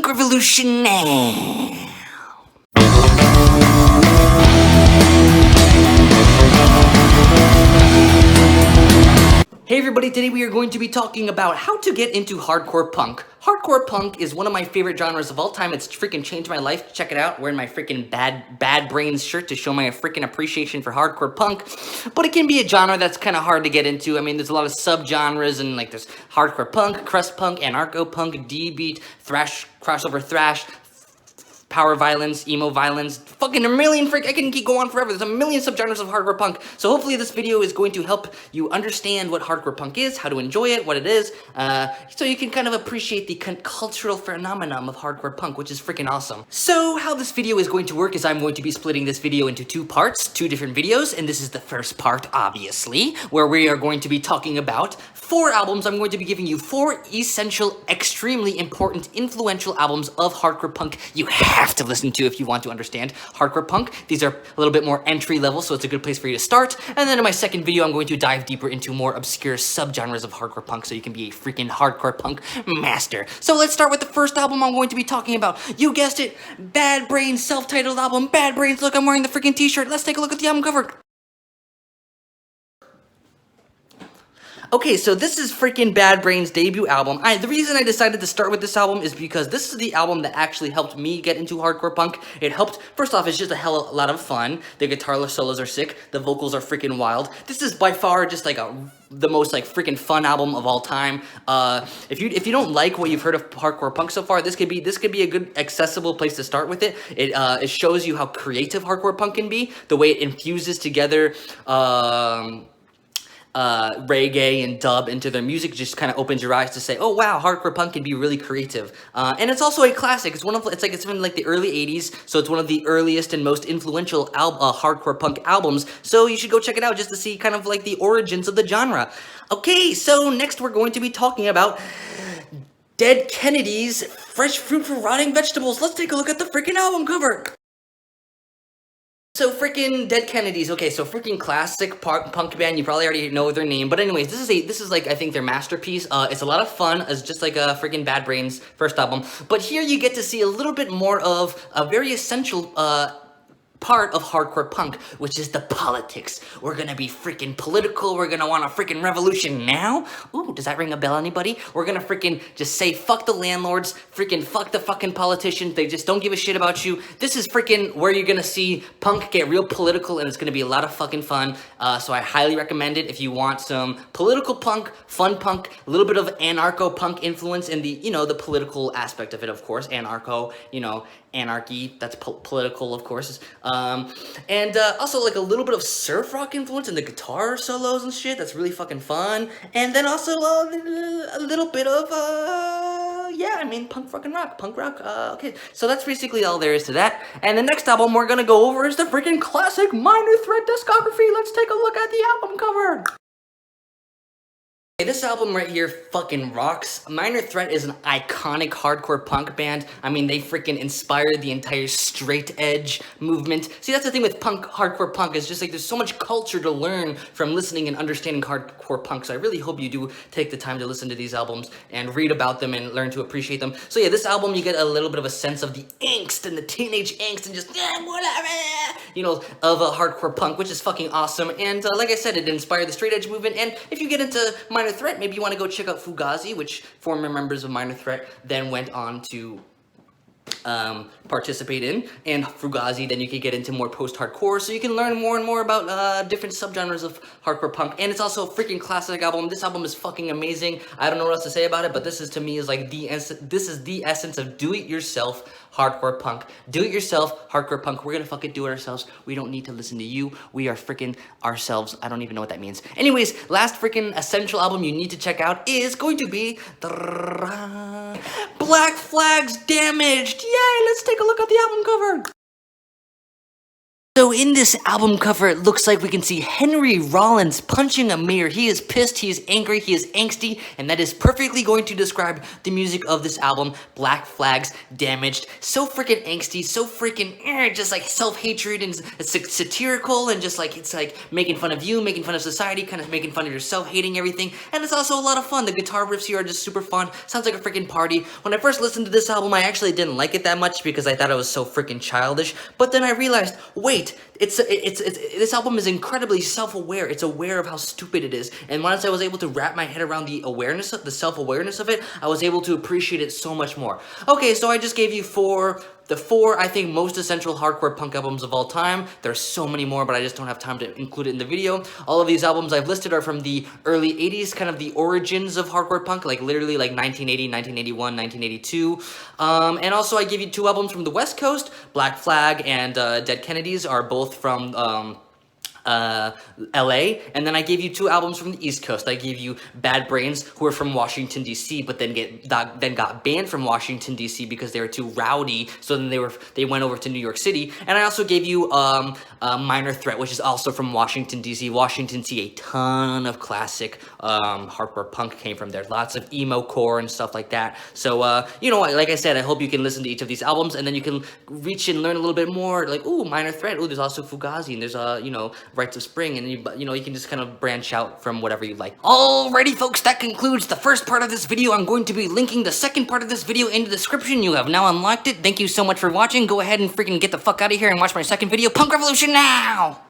revolution now. Hey everybody, today we are going to be talking about how to get into hardcore punk. Hardcore punk is one of my favorite genres of all time. It's freaking changed my life. Check it out, wearing my freaking bad brains shirt to show my freaking appreciation for hardcore punk. But it can be a genre that's kind of hard to get into. I mean, there's a lot of subgenres, and like there's hardcore punk, crust punk, anarcho punk, D-beat, thrash, crossover thrash, power violence, emo violence, fucking a million I can keep going on forever. There's a million subgenres of hardcore punk. So hopefully this video is going to help you understand what hardcore punk is, how to enjoy it, what it is, so you can kind of appreciate the cultural phenomenon of hardcore punk, which is freaking awesome. So how this video is going to work is I'm going to be splitting this video into two parts, two different videos, and this is the first part, obviously, where we are going to be talking about 4 albums. I'm going to be giving you 4 essential, extremely important, influential albums of hardcore punk you have to listen to if you want to understand hardcore punk. These are a little bit more entry level, so it's a good place for you to start. And then in my second video, I'm going to dive deeper into more obscure subgenres of hardcore punk so you can be a freaking hardcore punk master. So let's start with the first album I'm going to be talking about. You guessed it, Bad Brains' self-titled album, Bad Brains. Look, I'm wearing the freaking t-shirt. Let's take a look at the album cover. Okay, so this is freaking Bad Brains' debut album. The reason I decided to start with this album is because this is the album that actually helped me get into hardcore punk. It helped, first off, it's just a lot of fun. The guitar solos are sick. The vocals are freaking wild. This is by far just like the most like freaking fun album of all time. If you don't like what you've heard of hardcore punk so far, this could be a good accessible place to start with it. It shows you how creative hardcore punk can be, the way it infuses together reggae and dub into their music. Just kind of opens your eyes to say, oh wow, hardcore punk can be really creative. And it's also a classic. It's from like the early 80s, so it's one of the earliest and most influential hardcore punk albums, so you should go check it out just to see kind of like the origins of the genre. Okay, so next we're going to be talking about Dead Kennedys' Fresh Fruit for Rotting Vegetables. Let's take a look at the freaking album cover. So freaking Dead Kennedys, okay, so freaking classic punk band. You probably already know their name, but anyways, this is like I think their masterpiece. It's a lot of fun. It's just like a freaking Bad Brains' first album, but here you get to see a little bit more of a very essential part of hardcore punk, which is the politics. We're gonna be freaking political. We're gonna want a freaking revolution now. Ooh, does that ring a bell, anybody? We're gonna freaking just say fuck the landlords, freaking fuck the fucking politicians. They just don't give a shit about you. This is freaking where you're gonna see punk get real political, and it's gonna be a lot of fucking fun. So I highly recommend it if you want some political punk, fun punk, a little bit of anarcho punk influence in the, the political aspect of it, of course. Anarcho, anarchy, that's political, of course. And also like a little bit of surf rock influence in the guitar solos and shit. That's really fucking fun. And then also a little bit of punk rock. Okay, so that's basically all there is to that. And the next album we're gonna go over is the freaking classic Minor Threat Discography. Let's take a look at the album cover. This album right here fucking rocks. Minor Threat is an iconic hardcore punk band. I mean, they freaking inspired the entire straight edge movement. See, that's the thing with hardcore punk, is just like there's so much culture to learn from listening and understanding hardcore punk. So I really hope you do take the time to listen to these albums and read about them and learn to appreciate them. So yeah, this album you get a little bit of a sense of the angst and the teenage angst and just whatever, of hardcore punk, which is fucking awesome. And like I said, it inspired the straight edge movement. And if you get into Minor Threat, maybe you want to go check out Fugazi, which former members of Minor Threat then went on to participate in, and Fugazi, then you can get into more post-hardcore, so you can learn more and more about different subgenres of hardcore punk. And it's also a freaking classic album. This album is fucking amazing. I don't know what else to say about it, but this is, to me, is like this is the essence of do-it-yourself hardcore punk. Do-it-yourself hardcore punk. We're gonna fucking do it ourselves. We don't need to listen to you. We are freaking ourselves. I don't even know what that means. Anyways, last freaking essential album you need to check out is going to be Black Flag's Damaged. Yay, let's take a look at the album cover. So in this album cover, it looks like we can see Henry Rollins punching a mirror. He is pissed, he is angry, he is angsty, and that is perfectly going to describe the music of this album, Black Flags, Damaged. So freaking angsty, so freaking just like self-hatred, and it's like satirical, and just like it's like making fun of you, making fun of society, kind of making fun of yourself, hating everything, and it's also a lot of fun. The guitar riffs here are just super fun. Sounds like a freaking party. When I first listened to this album, I actually didn't like it that much because I thought it was so freaking childish, but then I realized, wait, this album is incredibly self-aware. It's aware of how stupid it is, and once I was able to wrap my head around the awareness of the self-awareness of it, I was able to appreciate it so much more. Okay, so I just gave you the four, I think, most essential hardcore punk albums of all time. There's so many more, but I just don't have time to include it in the video. All of these albums I've listed are from the early 80s, kind of the origins of hardcore punk, like literally like 1980, 1981, 1982. And also I give you two albums from the West Coast. Black Flag and Dead Kennedys are both from LA, and then I gave you two albums from the East Coast. I gave you Bad Brains, who are from Washington DC, but then got banned from Washington DC because they were too rowdy. So then they went over to New York City. And I also gave you Minor Threat, which is also from Washington DC. Washington DC, a ton of classic hardcore punk came from there. Lots of emo core and stuff like that. So you know, like I said, I hope you can listen to each of these albums, and then you can reach and learn a little bit more. Like, ooh, Minor Threat. Ooh, there's also Fugazi, and there's you know, Rites of Spring, and you know, you can just kind of branch out from whatever you like. Alrighty folks, that concludes the first part of this video. I'm going to be linking the second part of this video in the description. You have now unlocked it. Thank you so much for watching. Go ahead and freaking get the fuck out of here and watch my second video, Punk Revolution now!